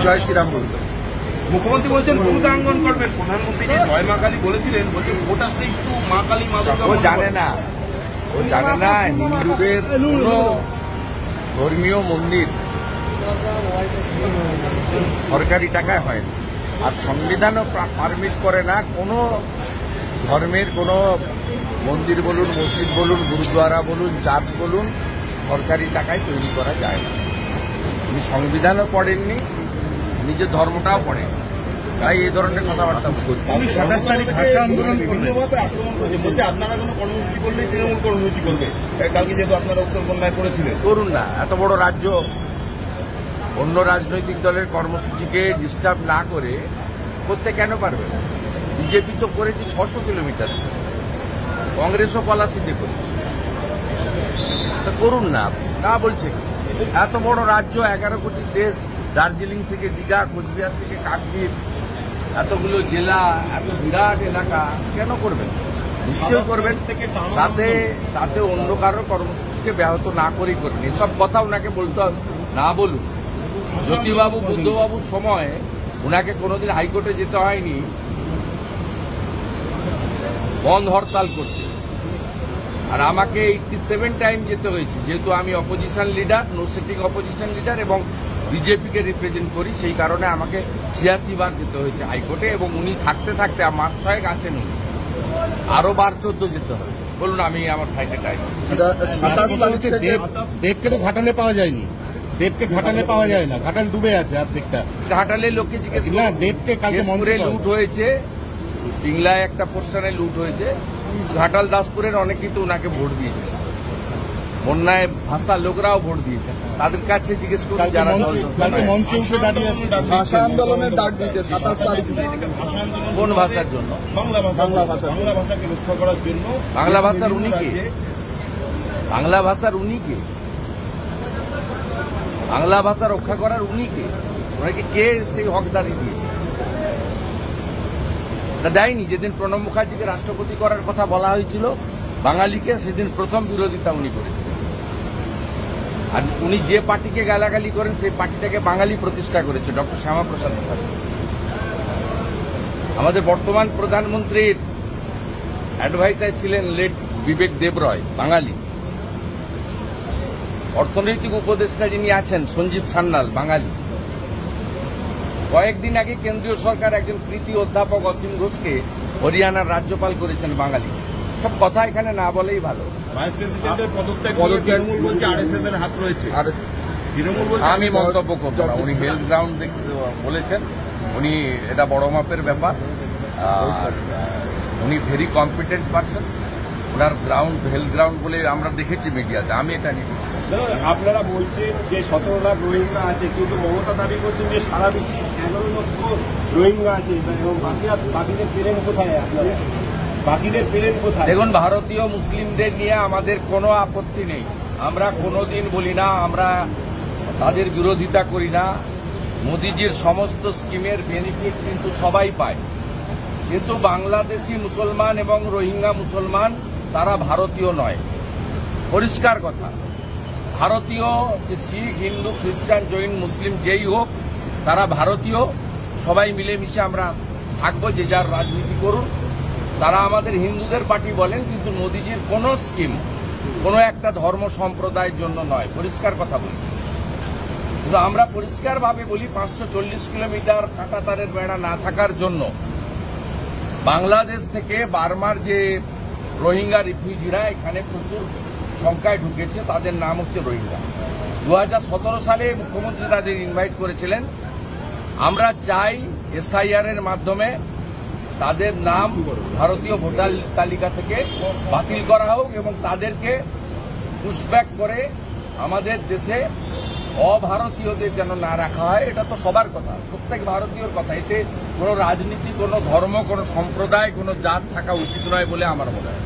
জয় শ্রীরাম বলতো। মুখ্যমন্ত্রী বলছেন ভূতাঙ্গন করবেন। প্রধানমন্ত্রী যে জয় মা কালী বলেছিলেন, বলছেন ওটাতে একটু মা কালী মা দুর্গা। ও জানে না হিন্দুদের কোনো ধর্মীয় মন্দির সরকারি টাকায় হয় না, আর সংবিধানও পারমিট করে না কোনো ধর্মের কোনো মন্দির বলুন, মসজিদ বলুন, গুরুদ্বারা বলুন, চার্চ বলুন, সরকারি টাকায় তৈরি করা যায় না। উনি সংবিধানও পড়েননি, নিজের ধর্মটাও পড়েন, তাই এই ধরনের কথাবার্তা বলছি। 27 তারিখ ভাষা আন্দোলন করবে, আক্রমণ করেছে, বলছে আপনারা কোনো কর্মসূচি করলেই তৃণমূল কর্মসূচি করবে। কালকে যেহেতু আপনারা উত্তরকন্যায় করেছিলেন, করুন না। এত বড় রাজ্য, অন্য রাজনৈতিক দলের কর্মসূচিকে ডিস্টার্ব না করে করতে কেন পারবে না? বিজেপি তো করেছে 600 কিলোমিটার, কংগ্রেসও পলাশিতে করেছে, তা করুন না। না বলছে এত বড় রাজ্য, 11 কোটি দেশ, দার্জিলিং থেকে দীঘা, কোচবিহার থেকে কাকদ্বীপ, এতগুলো জেলা, এত বিরাট এলাকা, কেন করবেন? নিশ্চয়ই করবেন। তাতে অন্য কারোর কর্মসূচিকে ব্যাহত না করেই করবেন। এসব কথা ওনাকে বলতে না বলুন। জ্যোতিবাবু, বুদ্ধবাবুর সময় ওনাকে কোনোদিন হাইকোর্টে যেতে হয়নি বন্ধ হরতাল করতে, আর আমাকে 87 টাইম যেতে হয়েছে, যেহেতু আমি opposition leader, no sitting opposition leader, এবং বিজেপিকে রিপ্রেজেন্ট করি। সেই কারণে আমাকে 86 বার যেতে হয়েছে হাইকোর্টে, এবং উনি থাকতে মাস 6 আছেন, উনি আরো বার 14 যেতে হবে। বলুন, আমি আমার ফ্লাইটে টাইম। দেবকে তো ঘাটালে পাওয়া যায়নি, দেবকে ঘাটালে পাওয়া যায় না, ঘাটাল ডুবে আছে অর্ধেকটা। ঘাটালে লোককে জিজ্ঞেস না, দেবকে কালকে মঞ্চে লুট হয়েছে, পিংলায় একটা পোর্শনে লুট হয়েছে, ঘাটাল দাসপুরের অনেকেই তো ওনাকে ভোট দিয়েছে, বন্যায় ভাষা লোকরাও ভোট দিয়েছেন, তাদের কাছে জিজ্ঞেস করুন যারা মঞ্চে উঠে দাঁড়িয়ে আছে। ভাষা আন্দোলনের ডাক দিয়েছে 27 তারিখ। কোন ভাষার জন্য? বাংলা ভাষাকে রক্ষা করার জন্য। বাংলা ভাষার উনি কে? বাংলা ভাষার উনি কে? বাংলা ভাষা রক্ষা করার উনি কে? ওনাকে কে সেই হকদারি দিয়েছে? দেয়নি। যেদিন প্রণব মুখার্জিকে রাষ্ট্রপতি করার কথা বলা হয়েছিল বাঙালিকে, সেদিন প্রথম বিরোধিতা উনি করেছিলেন। আর উনি যে পার্টিকে গালাগালি করেন সেই পার্টিটাকে বাঙালি প্রতিষ্ঠা করেছে, ডক্টর শ্যামাপ্রসাদ মুখার্জি। আমাদের বর্তমান প্রধানমন্ত্রীর অ্যাডভাইসার ছিলেন লেট বিবেক দেবরয়, বাঙালি। অর্থনৈতিক উপদেষ্টা যিনি আছেন সঞ্জীব সান্যাল, বাঙালি। কয়েকদিন আগে কেন্দ্রীয় সরকার একজন কৃতি অধ্যাপক অসীম ঘোষকে হরিয়ানার রাজ্যপাল করেছেন, বাঙালি। সব কথা এখানে না বলেই ভালো। ভাইস প্রেসিডেন্টের পদত্যাগ তৃণমূল বলছে আরএসএস এর হাত রয়েছে। তৃণমূল বলছে, আমি মন্তব্য করব না। উনি হেলথ গ্রাউন্ড বলেছেন, উনি এটা বড় মাপের ব্যাপার, আর উনি ভেরি কম্পিটেন্ট পার্সন। ওনার গ্রাউন্ড হেলথ গ্রাউন্ড বলে আমরা দেখেছি মিডিয়াতে, আমি এটা নিয়ে। আপনারা বলছেন যে 17 লাখ রোহিঙ্গা আছে, কিন্তু মমতা দাবি করছেন যে সারা বিশ্বে 11 লক্ষ রোহিঙ্গা আছে, এবং বাকিদের পেলেন কোথায়? আপনারা বাকিদের পেলেন কোথায়? দেখুন, ভারতীয় মুসলিমদের নিয়ে আমাদের কোনো আপত্তি নেই। আমরা কোনোদিন বলি না, আমরা তাদের বিরোধিতা করি না। মোদিজির সমস্ত স্কিমের বেনিফিট কিন্তু সবাই পায়, কিন্তু বাংলাদেশি মুসলমান এবং রোহিঙ্গা মুসলমান তারা ভারতীয় নয়। পরিষ্কার কথা। ভারতীয় যে শিখ, হিন্দু, খ্রিস্টান, জৈন, মুসলিম যেই হোক, তারা ভারতীয়। সবাই মিলেমিশে আমরা থাকবো, যে যার রাজনীতি করুন। তারা আমাদের হিন্দুদের পার্টি বলেন, কিন্তু মোদিজির কোনো স্কিম কোনো একটা ধর্ম সম্প্রদায়ের জন্য নয়। পরিষ্কার কথা বলি। কিন্তু আমরা পরিষ্কারভাবে বলি, 540 কিলোমিটার কাঁটাতারের বেড়া না থাকার জন্য বাংলাদেশ থেকে বার্মার যে রোহিঙ্গা রিফিউজিরা এখানে প্রচুর সংখ্যায় ঢুকেছে, তাদের নাম হচ্ছে রোহিঙ্গা। 2017 সালে মুখ্যমন্ত্রী তাদের ইনভাইট করেছিলেন। আমরা চাই SIR এর মাধ্যমে তাদের নাম ভারতীয় ভোটার তালিকা থেকে বাতিল করা হোক, এবং তাদেরকে পুশব্যাক করে আমাদের দেশে অভারতীয়দের যেন না রাখা হয়। এটা তো সবার কথা, প্রত্যেক ভারতীয়র কথা। এতে কোনো রাজনীতি, কোনো ধর্ম, কোনো সম্প্রদায়, কোনো জাত থাকা উচিত নয় বলে আমার মনে হয়।